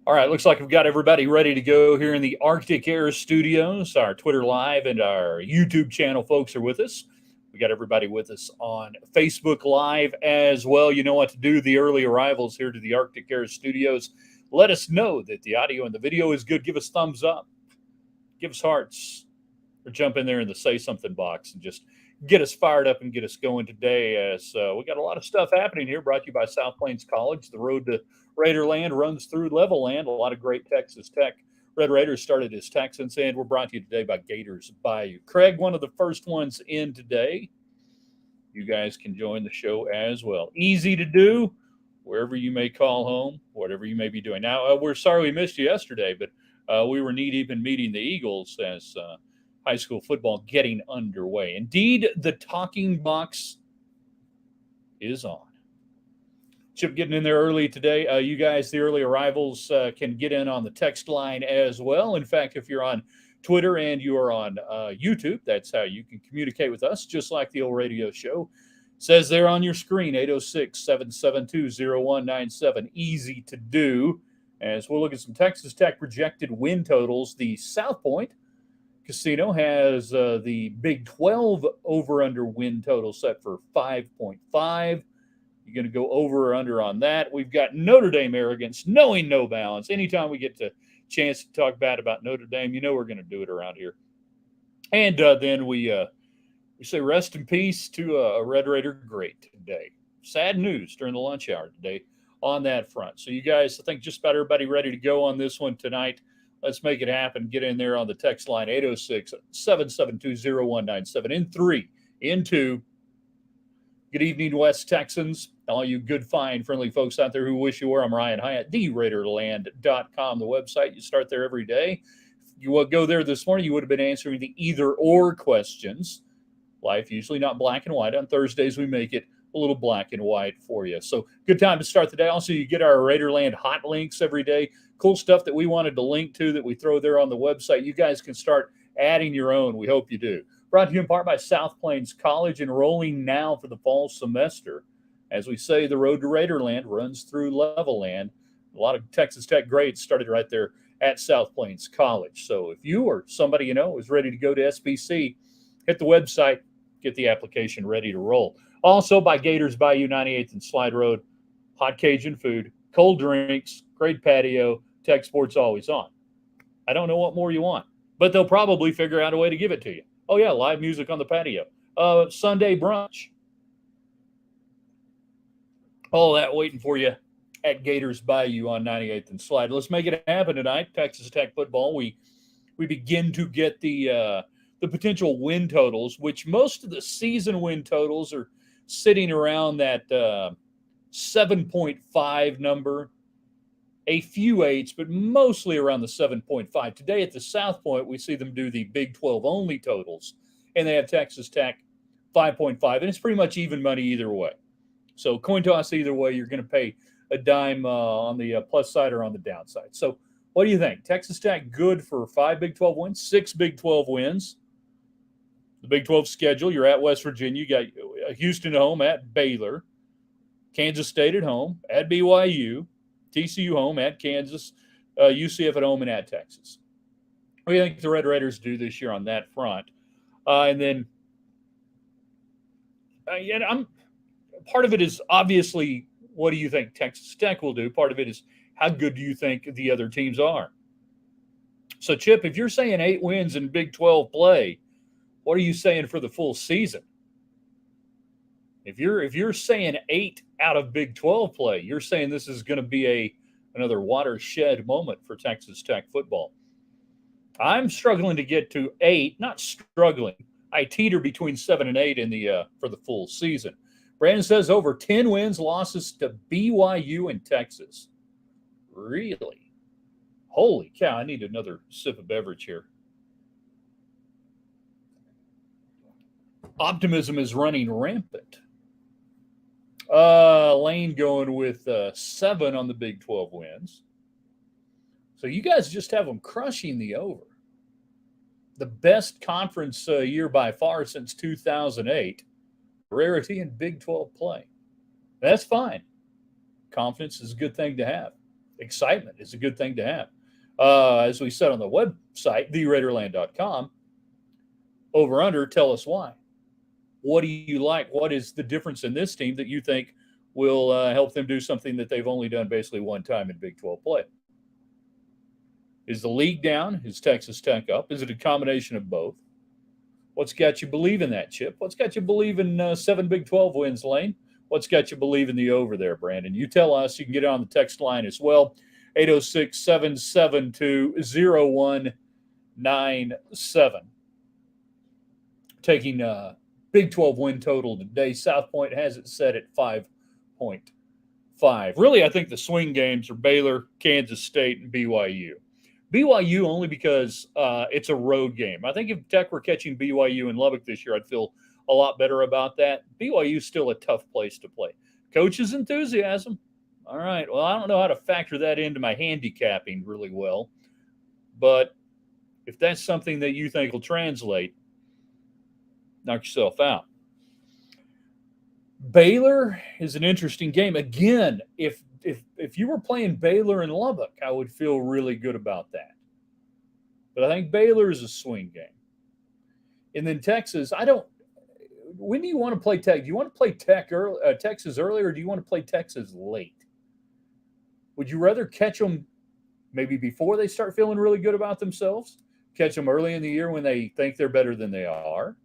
All right, looks like we've got everybody ready to go here in the Arctic Air Studios. Our Twitter Live and our YouTube channel folks are with us. We got everybody with us on Facebook Live as well. You know what to do. The early arrivals here to the Arctic Air Studios. Let us know that the audio and the video is good. Give us thumbs up, give us hearts, or jump in there in the say something box and just get us fired up and get us going today. As we got a lot of stuff happening here, brought to you by South Plains College. The road to Raiderland runs through Level Land. A lot of great Texas Tech. Red Raiders started as Texans, and we're brought to you today by Gators Bayou. Craig, one of the first ones in today. You guys can join the show as well. Easy to do wherever you may call home, whatever you may be doing. Now, we're sorry we missed you yesterday, but we were knee deep in meeting the Eagles as high school football getting underway. Indeed, the talking box is on. Chip getting in there early today. You guys, the early arrivals, can get in on the text line as well. In fact, if you're on Twitter and you are on YouTube, that's how you can communicate with us, just like the old radio show. It says there on your screen, 806-772-0197. Easy to do. As we'll look at some Texas Tech projected win totals. The South Point Casino has the Big 12 over-under win total set for 5.5. You're going to go over or under on that. We've got Notre Dame Arrogance, knowing no bounds. Anytime we get the chance to talk bad about Notre Dame, you know we're going to do it around here. And then we say rest in peace to a Red Raider great today. Sad news during the lunch hour today on that front. So you guys, I think just about everybody ready to go on this one tonight. Let's make it happen. Get in there on the text line, 806-772-0197. In 3, in 2. Good evening, West Texans. All you good, fine, friendly folks out there who wish you were. I'm Ryan Hyatt, theraiderland.com, the website. You start there every day. If you would go there this morning, you would have been answering the either-or questions. Life usually not black and white. On Thursdays, we make it a little black and white for you. So good time to start the day. Also, you get our Raiderland hot links every day. Cool stuff that we wanted to link to that we throw there on the website. You guys can start adding your own. We hope you do. Brought to you in part by South Plains College, enrolling now for the fall semester. As we say, the road to Raiderland runs through Level Land. A lot of Texas Tech grades started right there at South Plains College. So if you or somebody you know is ready to go to SPC, hit the website, get the application ready to roll. Also by Gators Bayou, 98th and Slide Road, hot Cajun food, cold drinks, great patio, Tech Sports always on. I don't know what more you want, but they'll probably figure out a way to give it to you. Oh, yeah, live music on the patio. Sunday brunch. All that waiting for you at Gators Bayou on 98th and Slide. Let's make it happen tonight. Texas Tech football. We begin to get the potential win totals, which most of the season win totals are sitting around that 7.5 number. A few eights, but mostly around the 7.5. Today at the South Point, we see them do the Big 12 only totals, and they have Texas Tech 5.5, and it's pretty much even money either way. So coin toss either way, you're going to pay a dime on the plus side or on the downside. So what do you think? Texas Tech good for 5 Big 12 wins, 6 Big 12 wins. The Big 12 schedule, you're at West Virginia, you got Houston at home at Baylor, Kansas State at home at BYU, TCU home at Kansas, UCF at home and at Texas. What do you think the Red Raiders do this year on that front? And then, part of it is obviously what do you think Texas Tech will do? Part of it is how good do you think the other teams are? So, Chip, if you're saying 8 wins in Big 12 play, what are you saying for the full season? If you're saying 8 out of Big 12 play, you're saying this is going to be another watershed moment for Texas Tech football. I'm struggling to get to 8, not struggling. I teeter between 7 and 8 in the for the full season. Brandon says over 10 wins, losses to BYU and Texas. Really? Holy cow, I need another sip of beverage here. Optimism is running rampant. Lane going with 7 on the Big 12 wins. So you guys just have them crushing the over. The best conference year by far since 2008. Rarity in Big 12 play. That's fine. Confidence is a good thing to have. excitement is a good thing to have. As we said on the website, theraiderland.com, over under, tell us why. What do you like? What is the difference in this team that you think will help them do something that they've only done basically one time in Big 12 play? Is the league down? Is Texas Tech up? Is it a combination of both? What's got you believing that, Chip? What's got you believing 7 Big 12 wins, Lane? What's got you believing the over there, Brandon? You tell us. You can get it on the text line as well, 806-772-0197. Taking Big 12 win total today. South Point has it set at 5.5. Really, I think the swing games are Baylor, Kansas State, and BYU. BYU only because it's a road game. I think if Tech were catching BYU in Lubbock this year, I'd feel a lot better about that. BYU is still a tough place to play. Coach's enthusiasm. All right. Well, I don't know how to factor that into my handicapping really well. But if that's something that you think will translate, knock yourself out. Baylor is an interesting game. Again, if you were playing Baylor in Lubbock, I would feel really good about that. But I think Baylor is a swing game. And then Texas, when do you want to play Tech? Do you want to play Texas early, or do you want to play Texas late? Would you rather catch them maybe before they start feeling really good about themselves? Catch them early in the year when they think they're better than they are?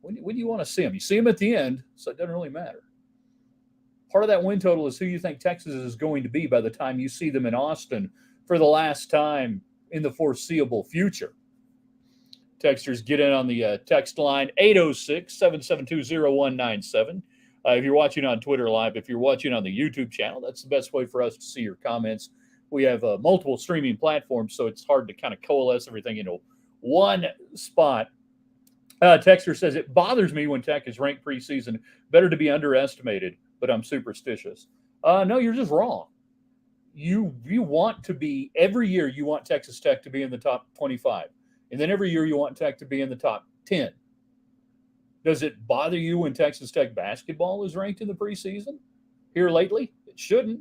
When do you want to see them? You see them at the end, so it doesn't really matter. Part of that win total is who you think Texas is going to be by the time you see them in Austin for the last time in the foreseeable future. Texters, get in on the text line, 806-772-0197. If you're watching on Twitter Live, if you're watching on the YouTube channel, that's the best way for us to see your comments. We have multiple streaming platforms, so it's hard to kind of coalesce everything into one spot. Texter says, it bothers me when Tech is ranked preseason. Better to be underestimated, but I'm superstitious. No, you're just wrong. You want to be, every year you want Texas Tech to be in the top 25. And then every year you want Tech to be in the top 10. Does it bother you when Texas Tech basketball is ranked in the preseason here lately? It shouldn't.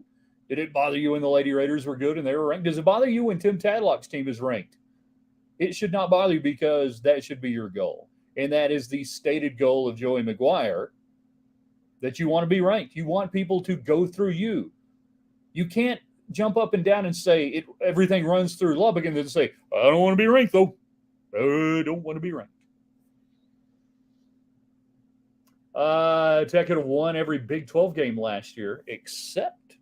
Did it bother you when the Lady Raiders were good and they were ranked? Does it bother you when Tim Tadlock's team is ranked? It should not bother you, because that should be your goal. And that is the stated goal of Joey McGuire, that you want to be ranked. You want people to go through you. You can't jump up and down and say everything runs through Lubbock and then say, I don't want to be ranked, though. I don't want to be ranked. Tech could have won every Big 12 game last year except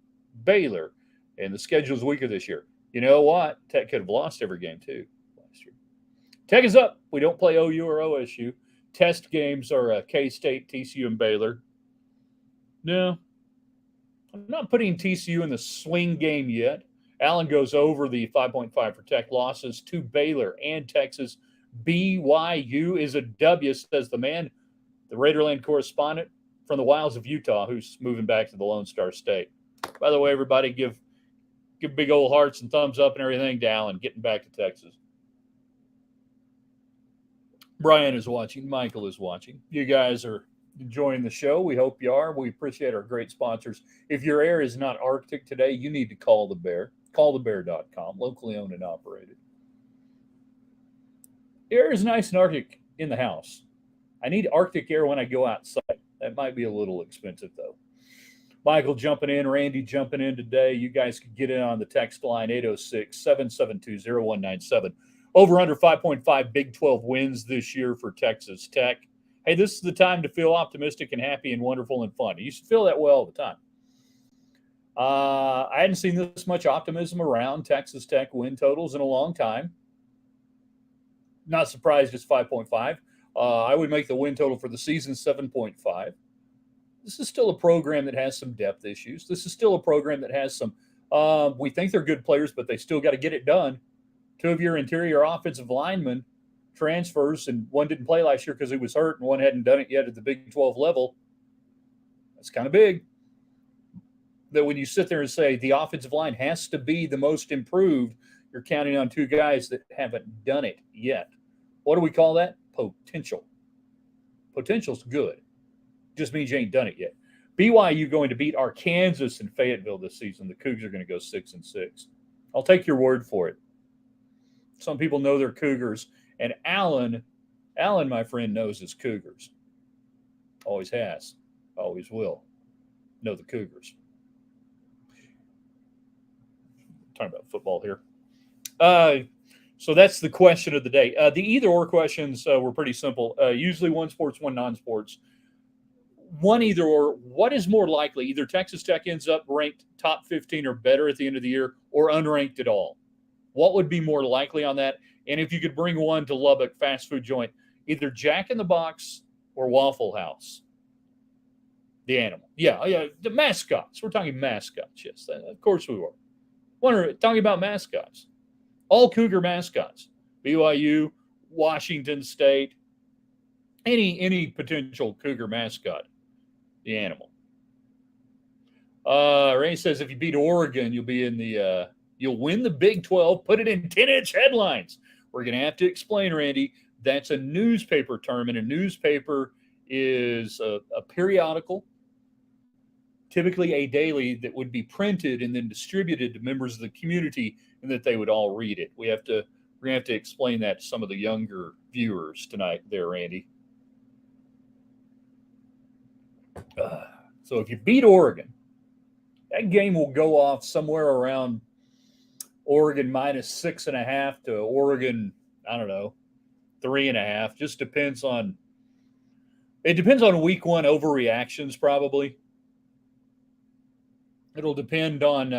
Baylor, and the schedule's weaker this year. You know what? Tech could have lost every game, too, last year. Tech is up. We don't play OU or OSU. Test games are K-State, TCU, and Baylor. No. I'm not putting TCU in the swing game yet. Allen goes over the 5.5 for Tech. Losses to Baylor and Texas. BYU is a W, says the man, the Raiderland correspondent from the wilds of Utah, who's moving back to the Lone Star State. By the way, everybody, give big old hearts and thumbs up and everything to Allen getting back to Texas. Brian is watching. Michael is watching. You guys are enjoying the show. We hope you are. We appreciate our great sponsors. If your air is not Arctic today, you need to call the Bear. Callthebear.com, locally owned and operated. Air is nice and Arctic in the house. I need Arctic air when I go outside. That might be a little expensive, though. Michael jumping in, Randy jumping in today. You guys can get in on the text line, 806-772-0197. Over under 5.5 Big 12 wins this year for Texas Tech. Hey, this is the time to feel optimistic and happy and wonderful and fun. You should feel that way all the time. I hadn't seen this much optimism around Texas Tech win totals in a long time. Not surprised it's 5.5. I would make the win total for the season 7.5. This is still a program that has some depth issues. This is still a program that has some, we think they're good players, but they still got to get it done. Two of your interior offensive linemen transfers, and one didn't play last year because he was hurt, and one hadn't done it yet at the Big 12 level. That's kind of big. That when you sit there and say the offensive line has to be the most improved, you're counting on two guys that haven't done it yet. What do we call that? Potential. Potential's good. Just means you ain't done it yet. BYU going to beat Arkansas in Fayetteville this season. The Cougs are going to go 6-6. I'll take your word for it. Some people know they're Cougars, and Allen, my friend, knows his Cougars. Always has, always will know the Cougars. Talking about football here. So that's the question of the day. The either-or questions were pretty simple. Usually one sports, one non-sports. One either-or, what is more likely? Either Texas Tech ends up ranked top 15 or better at the end of the year, or unranked at all. What would be more likely on that? And if you could bring one to Lubbock fast food joint, either Jack in the Box or Waffle House. The animal. Yeah, the mascots. We're talking mascots. Yes, of course we were. Talking about mascots. All Cougar mascots. BYU, Washington State, any potential Cougar mascot. The animal. Ray says if you beat Oregon, you'll be in the you'll win the Big 12. Put it in 10-inch headlines. We're going to have to explain, Randy. That's a newspaper term, and a newspaper is a periodical, typically a daily, that would be printed and then distributed to members of the community, and that they would all read it. We're going to have to explain that to some of the younger viewers tonight there, Randy. So if you beat Oregon, that game will go off somewhere around Oregon minus 6.5 to Oregon, I don't know, 3.5. Just depends on week one overreactions, probably. It'll depend on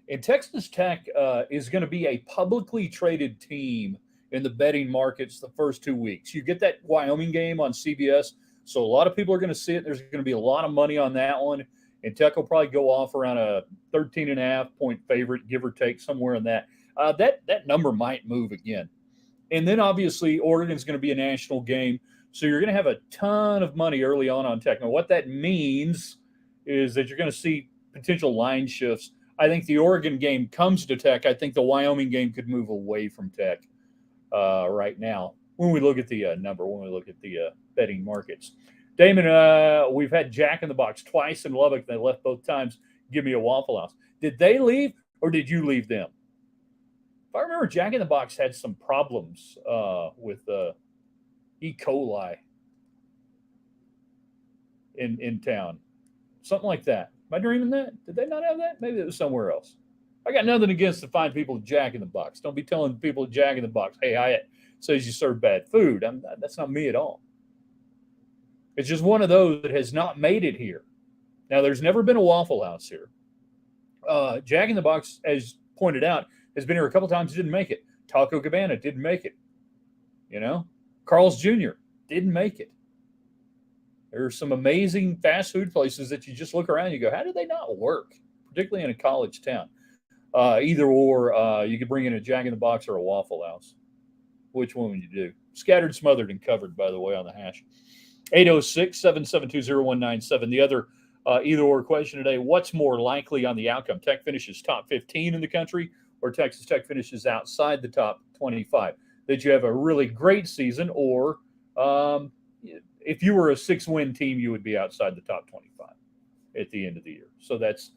and Texas Tech is going to be a publicly traded team in the betting markets the first 2 weeks. You get that Wyoming game on CBS, so a lot of people are going to see it. There's going to be a lot of money on that one, and Tech will probably go off around a 13.5 point favorite, give or take, somewhere in that. That number might move again. And then obviously Oregon's going to be a national game, so you're going to have a ton of money early on Tech. Now, what that means is that you're going to see potential line shifts. I think the Oregon game comes to Tech. I think the Wyoming game could move away from Tech right now when we look at the number, when we look at the betting markets. Damon, we've had Jack in the Box twice in Lubbock. They left both times. Give me a Waffle House. Did they leave or did you leave them? If I remember, Jack in the Box had some problems with E. coli in town. Something like that. Am I dreaming that? Did they not have that? Maybe it was somewhere else. I got nothing against the fine people at Jack in the Box. Don't be telling people at Jack in the Box, hey, Hyatt says you serve bad food. That's not me at all. It's just one of those that has not made it here. Now, there's never been a Waffle House here. Jack in the Box, as pointed out, has been here a couple times, didn't make it. Taco Cabana didn't make it. Carl's Jr. didn't make it. There are some amazing fast food places that you just look around and you go, how did they not work? Particularly in a college town. Either or, you could bring in a Jack in the Box or a Waffle House. Which one would you do? Scattered, smothered, and covered, by the way, on the hash. 806-772-0197. The other either or question today, what's more likely on the outcome? Tech finishes top 15 in the country or Texas Tech finishes outside the top 25? That you have a really great season, or if you were a 6-win team, you would be outside the top 25 at the end of the year. So that's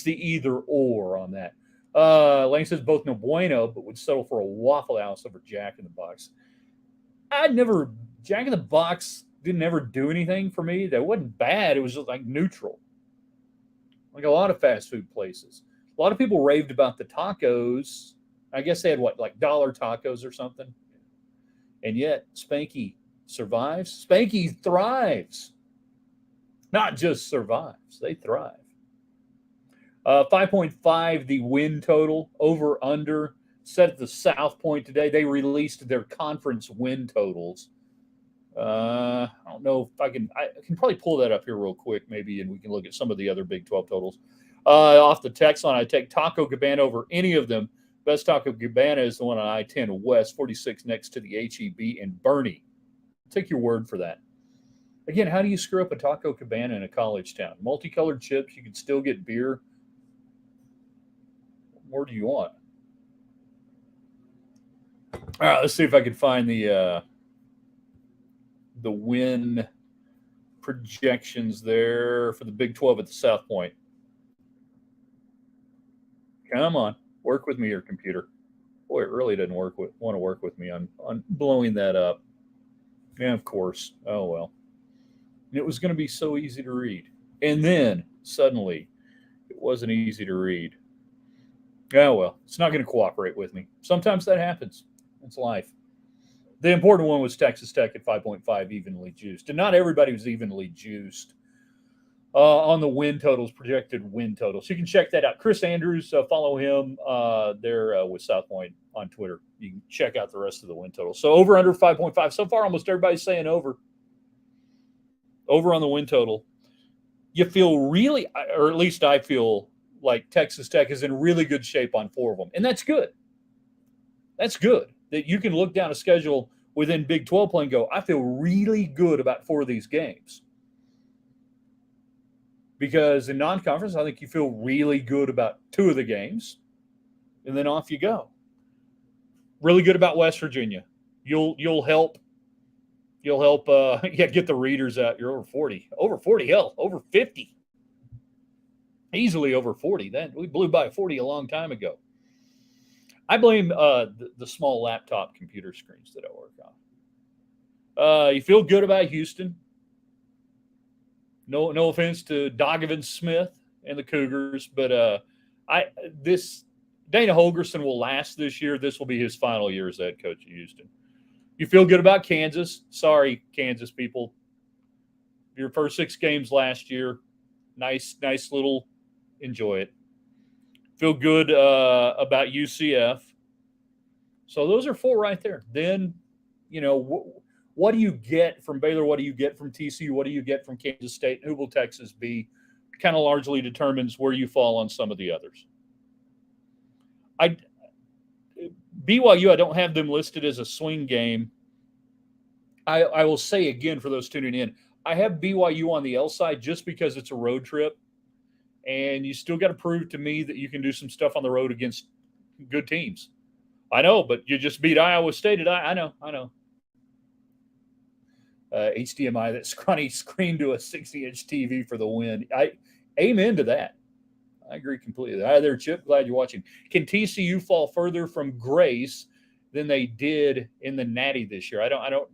the either or on that. Lane says both no bueno, but would settle for a Waffle House over Jack in the Box. Jack in the Box didn't ever do anything for me. That wasn't bad. It was just like neutral. Like a lot of fast food places. A lot of people raved about the tacos. I guess they had like dollar tacos or something. And yet Spanky survives. Spanky thrives. Not just survives. They thrive. 5.5, the win total, over under, set at the South Point today. They released their conference win totals. I don't know if I can probably pull that up here real quick, maybe, and we can look at some of the other Big 12 totals. Off the text line, I take Taco Cabana over any of them. Best Taco Cabana is the one on I-10 West, 46 next to the HEB in Bernie. Take your word for that. Again, how do you screw up a Taco Cabana in a college town? Multicolored chips, you can still get beer. What more do you want? All right, let's see if I can find the win projections there for the Big 12 at the South Point. Come on, work with me here, computer. Boy, it really doesn't want to work with me on blowing that up. Yeah, of course. Oh well. It was going to be so easy to read, and then suddenly it wasn't easy to read. Oh well, it's not going to cooperate with me. Sometimes that happens. It's life. The important one was Texas Tech at 5.5 evenly juiced, and not everybody was evenly juiced on the win totals, projected win totals. You can check that out. Chris Andrews, follow him there with South Point on Twitter. You can check out the rest of the win totals. So over under 5.5. So far, almost everybody's saying over. Over on the win total. You feel really, or at least I feel like Texas Tech is in really good shape on 4 of them. And that's good. That's good that you can look down a schedule within Big 12 play and go, I feel really good about 4 of these games. Because in non-conference, I think you feel really good about 2 of the games, and then off you go. Really good about West Virginia. You'll help get the readers out. You're over 40. Over 40, hell, over 50. Easily over 40. Then we blew by 40 a long time ago. I blame the small laptop computer screens that I work on. You feel good about Houston. No offense to Donovan Smith and the Cougars, but this Dana Holgerson will last this year. This will be his final year as head coach at Houston. You feel good about Kansas. Sorry, Kansas people. Your first 6 games last year. Nice little enjoy it. Feel good about UCF. So those are 4 right there. Then, what do you get from Baylor? What do you get from TCU? What do you get from Kansas State? Who will Texas be? Kind of largely determines where you fall on some of the others. BYU, I don't have them listed as a swing game. I will say again for those tuning in, I have BYU on the L side just because it's a road trip, and you still got to prove to me that you can do some stuff on the road against good teams. I know, but you just beat Iowa State. I know. HDMI, that scrawny screen to a 60-inch TV for the win. Amen to that. I agree completely. Hi there, Chip. Glad you're watching. Can TCU fall further from grace than they did in the Natty this year? I don't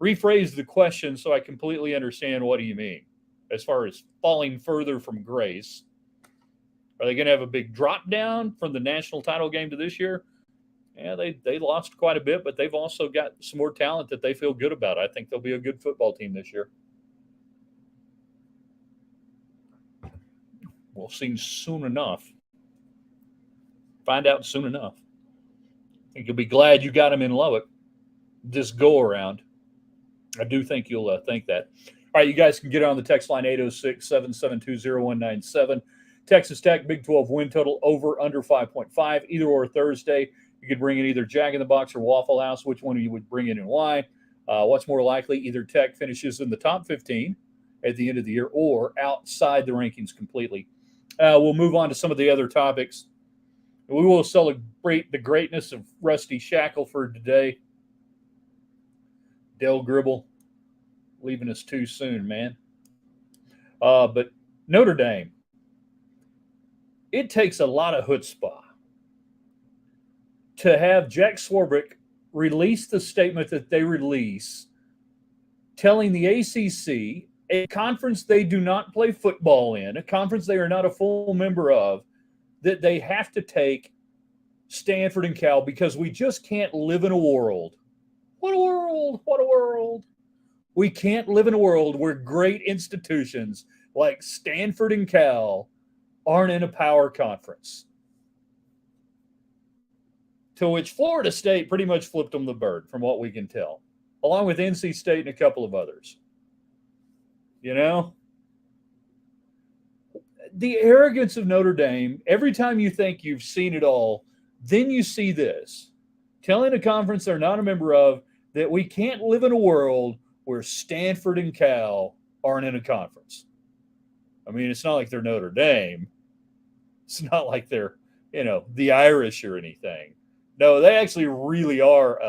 rephrase the question so I completely understand what do you mean as far as falling further from grace. Are they going to have a big drop down from the national title game to this year? Yeah, they lost quite a bit, but they've also got some more talent that they feel good about. I think they'll be a good football team this year. We'll see soon enough. Find out soon enough. I think you'll be glad you got him in Lubbock this go around. I do think you'll think that. All right, you guys can get on the text line 806-772-0197. Texas Tech, Big 12 win total over under 5.5, either or Thursday. You could bring in either Jack in the Box or Waffle House. Which one you would bring in and why? What's more likely? Either Tech finishes in the top 15 at the end of the year or outside the rankings completely. We'll move on to some of the other topics. We will celebrate the greatness of Rusty Shackelford today. Dale Gribble leaving us too soon, man. But Notre Dame, it takes a lot of chutzpah to have Jack Swarbrick release the statement that they release, telling the ACC, a conference they do not play football in, a conference they are not a full member of, that they have to take Stanford and Cal because we just can't live in a world. What a world. What a world. We can't live in a world where great institutions like Stanford and Cal aren't in a power conference. To which Florida State pretty much flipped them the bird, from what we can tell, along with NC State and a couple of others. You know? The arrogance of Notre Dame, every time you think you've seen it all, then you see this. Telling a conference they're not a member of that we can't live in a world where Stanford and Cal aren't in a conference. I mean, it's not like they're Notre Dame. It's not like they're, the Irish or anything. No, they actually really are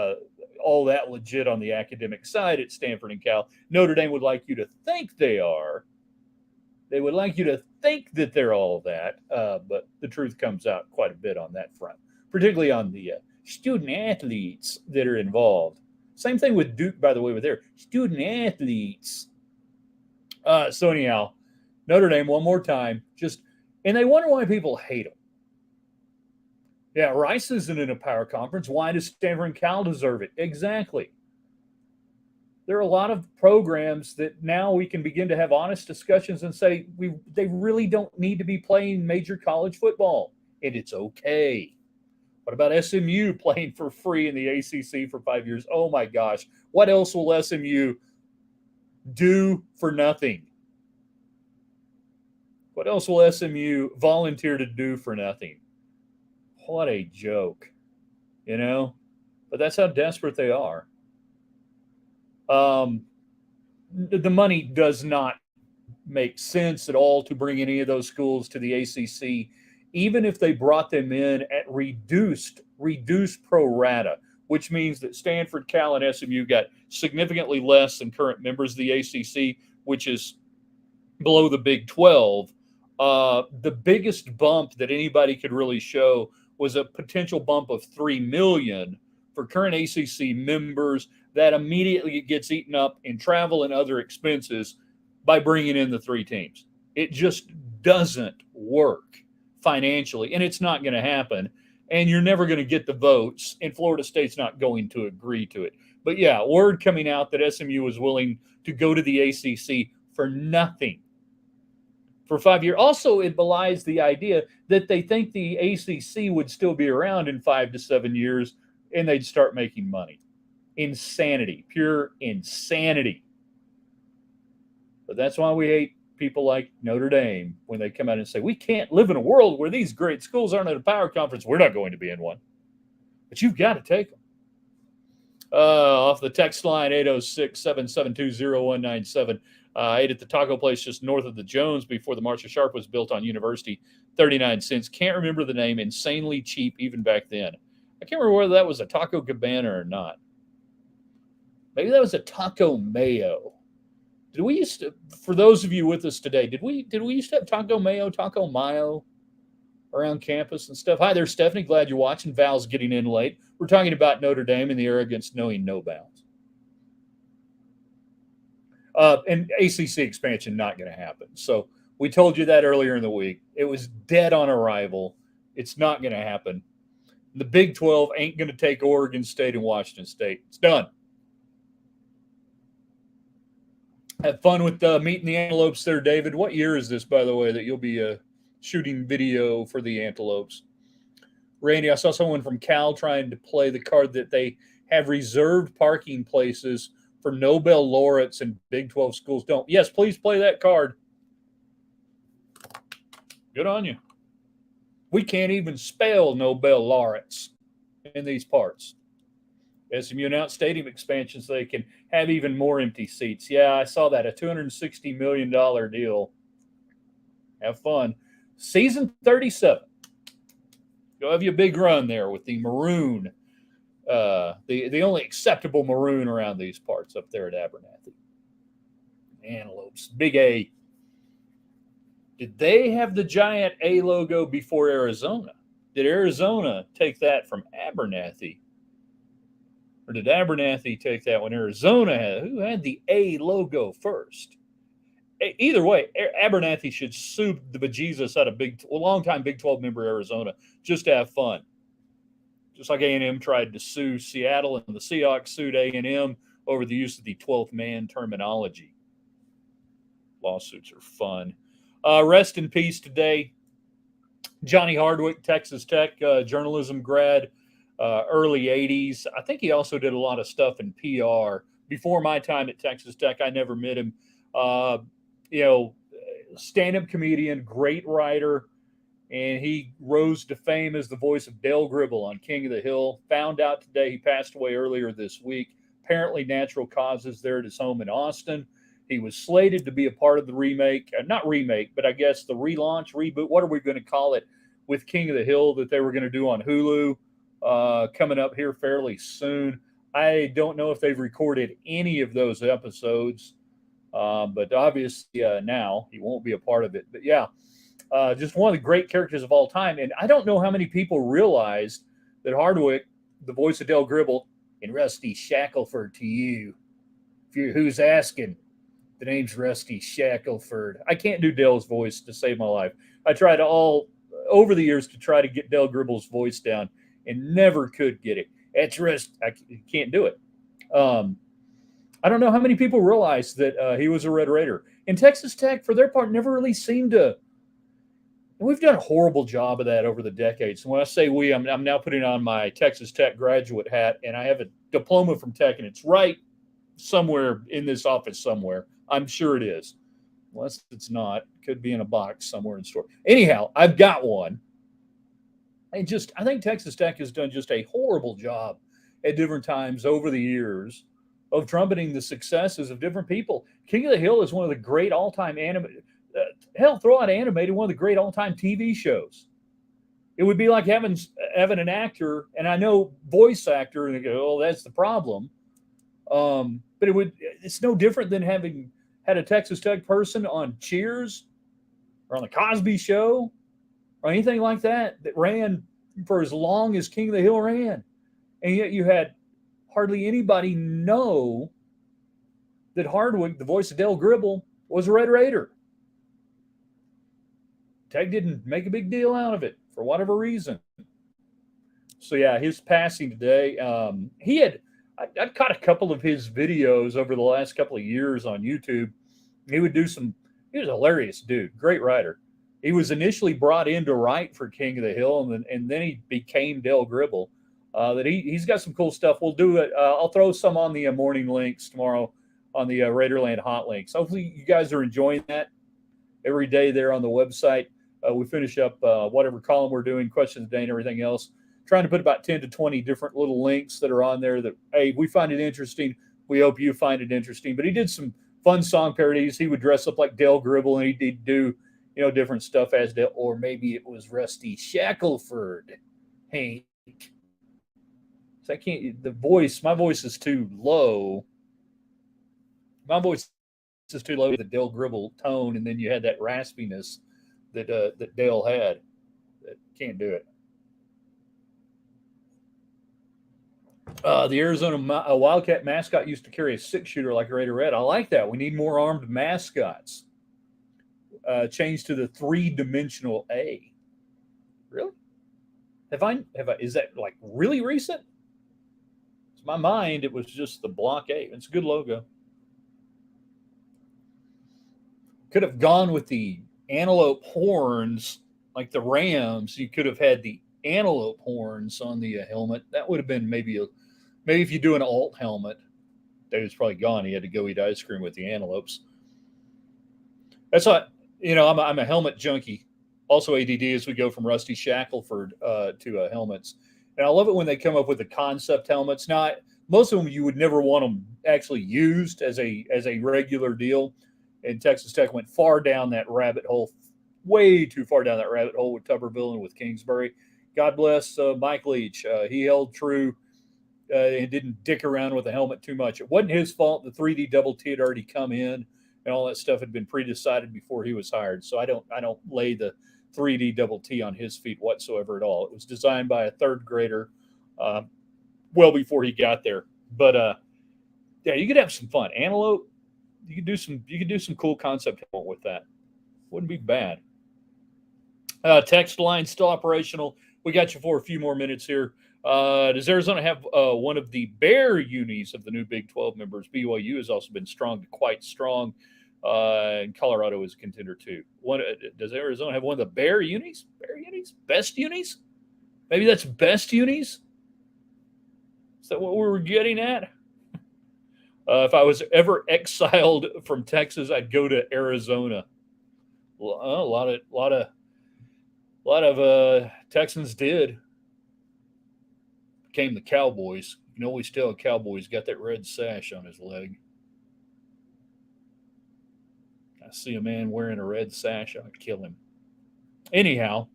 all that legit on the academic side at Stanford and Cal. Notre Dame would like you to think they are. They would like you to think that they're all that, but the truth comes out quite a bit on that front, particularly on the student athletes that are involved. Same thing with Duke, by the way, with their student athletes. So anyhow, Notre Dame one more time, and they wonder why people hate them. Yeah, Rice isn't in a power conference. Why does Stanford and Cal deserve it? Exactly. There are a lot of programs that now we can begin to have honest discussions and say they really don't need to be playing major college football, and it's okay. What about SMU playing for free in the ACC for 5 years? Oh my gosh, what else will SMU do for nothing? What else will SMU volunteer to do for nothing? What a joke, But that's how desperate they are. The money does not make sense at all to bring any of those schools to the ACC, even if they brought them in at reduced pro rata, which means that Stanford, Cal, and SMU got significantly less than current members of the ACC, which is below the Big 12. The biggest bump that anybody could really show was a potential bump of $3 million for current ACC members. That immediately gets eaten up in travel and other expenses by bringing in the three teams. It just doesn't work financially, and it's not going to happen. And you're never going to get the votes, and Florida State's not going to agree to it. But yeah, word coming out that SMU was willing to go to the ACC for nothing for 5 years. Also, it belies the idea that they think the ACC would still be around in 5 to 7 years and they'd start making money. Insanity, pure insanity. But that's why we hate people like Notre Dame when they come out and say, we can't live in a world where these great schools aren't at a power conference. We're not going to be in one. But you've got to take them. Off the text line, 806-772-0197. I ate at the taco place just north of the Jones before the Marcia Sharp was built on University. 39 cents. Can't remember the name. Insanely cheap even back then. I can't remember whether that was a Taco Cabana or not. Maybe that was a Taco Mayo. Did we used to, for those of you with us today, did we used to have Taco Mayo, Taco Mayo around campus and stuff? Hi there, Stephanie. Glad you're watching. Val's getting in late. We're talking about Notre Dame and the Arrogance knowing no bounds. And ACC expansion not going to happen. So we told you that earlier in the week. It was dead on arrival. It's not going to happen. The Big 12 ain't going to take Oregon State and Washington State. It's done. Have fun with meeting the Antelopes there, David. What year is this, by the way, that you'll be shooting video for the Antelopes? Randy, I saw someone from Cal trying to play the card that they have reserved parking places for Nobel laureates and Big 12 schools don't. Yes, please play that card. Good on you. We can't even spell Nobel laureates in these parts. SMU announced stadium expansion so they can have even more empty seats. Yeah, I saw that. A $260 million deal. Have fun. Season 37. Go have you a big run there with the maroon. The only acceptable maroon around these parts up there at Abernathy. Antelopes. Big A. Did they have the giant A logo before Arizona? Did Arizona take that from Abernathy? Or did Abernathy take that when Arizona had? Who had the A logo first? Either way, Abernathy should sue the bejesus out of longtime Big 12 member Arizona just to have fun. Just like A&M tried to sue Seattle, and the Seahawks sued A&M over the use of the 12th man terminology. Lawsuits are fun. Rest in peace today. Johnny Hardwick, Texas Tech, journalism grad. Early 80s. I think he also did a lot of stuff in PR. Before my time at Texas Tech, I never met him. Stand-up comedian, great writer, and he rose to fame as the voice of Dale Gribble on King of the Hill. Found out today he passed away earlier this week. Apparently natural causes there at his home in Austin. He was slated to be a part of the remake, not remake, but I guess the relaunch, reboot, what are we going to call it, with King of the Hill that they were going to do on Hulu. Coming up here fairly soon. I don't know if they've recorded any of those episodes, but obviously now he won't be a part of it. But yeah, just one of the great characters of all time. And I don't know how many people realized that Hardwick, the voice of Dale Gribble, and Rusty Shackelford to you. If you're who's asking, the name's Rusty Shackelford. I can't do Dale's voice to save my life. I tried all over the years to try to get Dale Gribble's voice down and never could get it. It's Rust. I can't do it. Um, I don't know how many people realize that he was a Red Raider. And Texas Tech, for their part, never really seemed to. We've done a horrible job of that over the decades. And when I say we, I'm now putting on my Texas Tech graduate hat, and I have a diploma from Tech, and it's right somewhere in this office somewhere. I'm sure it is. Unless it's not, it could be in a box somewhere in the store. Anyhow, I've got one. And I think Texas Tech has done just a horrible job at different times over the years of trumpeting the successes of different people. King of the Hill is one of the great all-time throw out animated, one of the great all-time TV shows. It would be like having an actor, and I know voice actor, and they go, "Oh, that's the problem." But it's no different than having had a Texas Tech person on Cheers or on the Cosby Show or anything like that ran for as long as King of the Hill ran. And yet you had hardly anybody know that Hardwick, the voice of Dale Gribble, was a Red Raider. Tech didn't make a big deal out of it for whatever reason. So yeah, his passing today. I've caught a couple of his videos over the last couple of years on YouTube. He was a hilarious dude, great writer. He was initially brought in to write for King of the Hill, and then he became Dale Gribble. He's got some cool stuff. We'll do it. I'll throw some on the morning links tomorrow on the Raiderland Hot Links. Hopefully you guys are enjoying that every day there on the website. We finish up whatever column we're doing, question of the day and everything else. Trying to put about 10 to 20 different little links that are on there that, hey, we find it interesting. We hope you find it interesting. But he did some fun song parodies. He would dress up like Dale Gribble, and he'd do, different stuff as Dale, or maybe it was Rusty Shackelford. Hey, so my voice is too low. My voice is too low, the Dale Gribble tone, and then you had that raspiness that Dale had. Can't do it. The Arizona Wildcat mascot used to carry a 6-shooter like a Raider Red. I like that. We need more armed mascots. Change to the 3-dimensional A. Really? Have I? Is that like really recent? In my mind, it was just the block A. It's a good logo. Could have gone with the antelope horns, like the Rams. You could have had the antelope horns on the helmet. That would have been maybe if you do an alt helmet. That was probably gone. He had to go eat ice cream with the antelopes. That's what I'm a helmet junkie. Also ADD as we go from Rusty Shackelford to helmets. And I love it when they come up with the concept helmets. Now, most of them you would never want them actually used as a regular deal. And Texas Tech went far down that rabbit hole, way too far down that rabbit hole with Tuberville and with Kingsbury. God bless Mike Leach. He held true and didn't dick around with the helmet too much. It wasn't his fault. The 3D double T had already come in, and all that stuff had been pre-decided before he was hired. So I don't lay the 3D double T on his feet whatsoever at all. It was designed by a third grader well before he got there. But yeah, you could have some fun. Antelope, you could do some cool concept helmet with that. Wouldn't be bad. Text line still operational. We got you for a few more minutes here. Does Arizona have one of the Bear unis of the new Big 12 members? BYU has also been quite strong, and Colorado is a contender too. Does Arizona have one of the Bear unis? Bear unis? Best unis? Maybe that's best unis? Is that what we were getting at? If I was ever exiled from Texas, I'd go to Arizona. A lot of Texans did. Became the Cowboys. You can always tell a Cowboy's got that red sash on his leg. I see a man wearing a red sash, I'd kill him. Anyhow,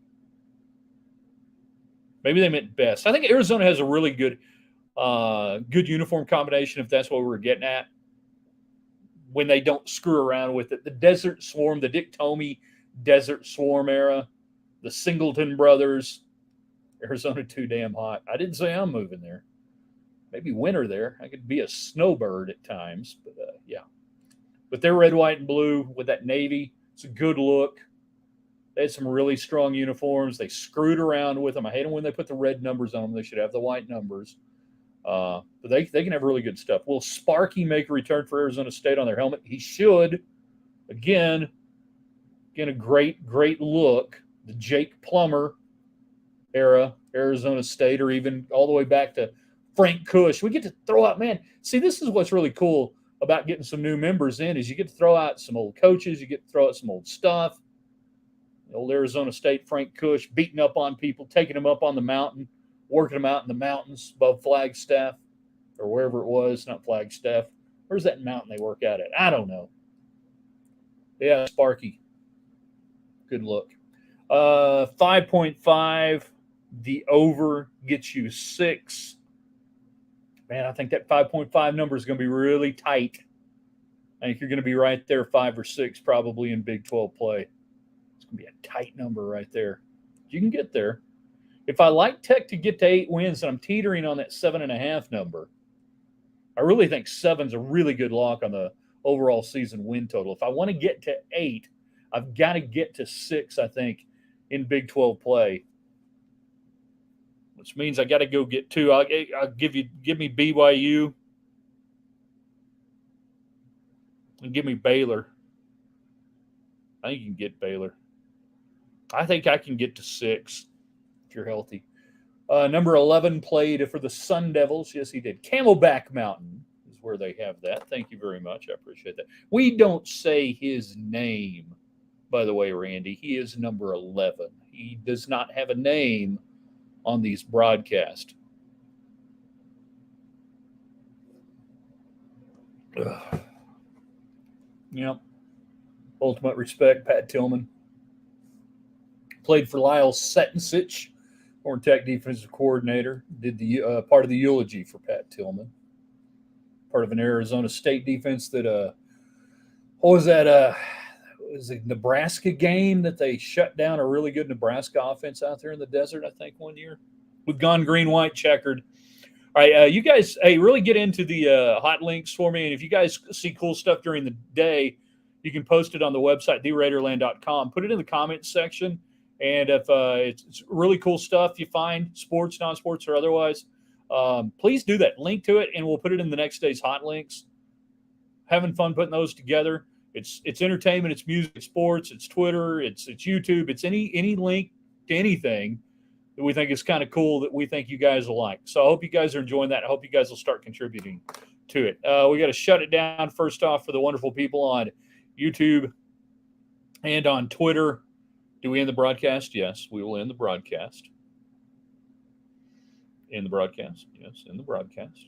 maybe they meant best. I think Arizona has a really good. Good uniform combination, if that's what we're getting at, when they don't screw around with it. The Desert Swarm, the Dick Tomey Desert Swarm era, the Singleton brothers, Arizona too damn hot. I didn't say I'm moving there. Maybe winter there. I could be a snowbird at times, but yeah. But they're red, white, and blue with that navy. It's a good look. They had some really strong uniforms. They screwed around with them. I hate them when they put the red numbers on them. They should have the white numbers. But they can have really good stuff. Will Sparky make a return for Arizona State on their helmet? He should. Again, a great look. The Jake Plummer era, Arizona State, or even all the way back to Frank Cush. We get to throw out, man. See, this is what's really cool about getting some new members in is you get to throw out some old coaches. You get to throw out some old stuff. The old Arizona State Frank Cush beating up on people, taking them up on the mountain, working them out in the mountains above Flagstaff or wherever it was, not Flagstaff. Where's that mountain they work out at? I don't know. Yeah, Sparky. Good look. 5.5. The over gets you 6. Man, I think that 5.5 number is going to be really tight. I think you're going to be right there, 5 or 6, probably in Big 12 play. It's going to be a tight number right there. You can get there. If I like Tech to get to 8 wins, and I'm teetering on that 7.5 number, I really think 7's a really good lock on the overall season win total. If I want to get to 8, I've got to get to 6, I think, in Big 12 play. Which means I got to go get 2. I'll give me BYU and give me Baylor. I think you can get Baylor. I think I can get to 6 if you're healthy. Number 11 played for the Sun Devils. Yes, he did. Camelback Mountain is where they have that. Thank you very much. I appreciate that. We don't say his name, by the way, Randy. He is number 11. He does not have a name on these broadcasts. Yep. Ultimate respect, Pat Tillman. Played for Lyle Setensich, Horn Tech defensive coordinator. Did the part of the eulogy for Pat Tillman. Part of an Arizona State defense that what was that? Was it Nebraska game that they shut down a really good Nebraska offense out there in the desert, I think, one year? We've gone green, white, checkered. All right, you guys, really get into the hot links for me. And if you guys see cool stuff during the day, you can post it on the website, theraiderland.com. Put it in the comments section. And if it's really cool stuff you find, sports, non-sports, or otherwise, please do that. Link to it, and we'll put it in the next day's hot links. Having fun putting those together. It's entertainment, it's music, it's sports, it's Twitter, it's YouTube, it's any link to anything that we think is kind of cool that we think you guys will like. So I hope you guys are enjoying that. I hope you guys will start contributing to it. We got to shut it down first off for the wonderful people on YouTube and on Twitter. Do we end the broadcast? Yes, we will end the broadcast. End the broadcast? Yes, end the broadcast.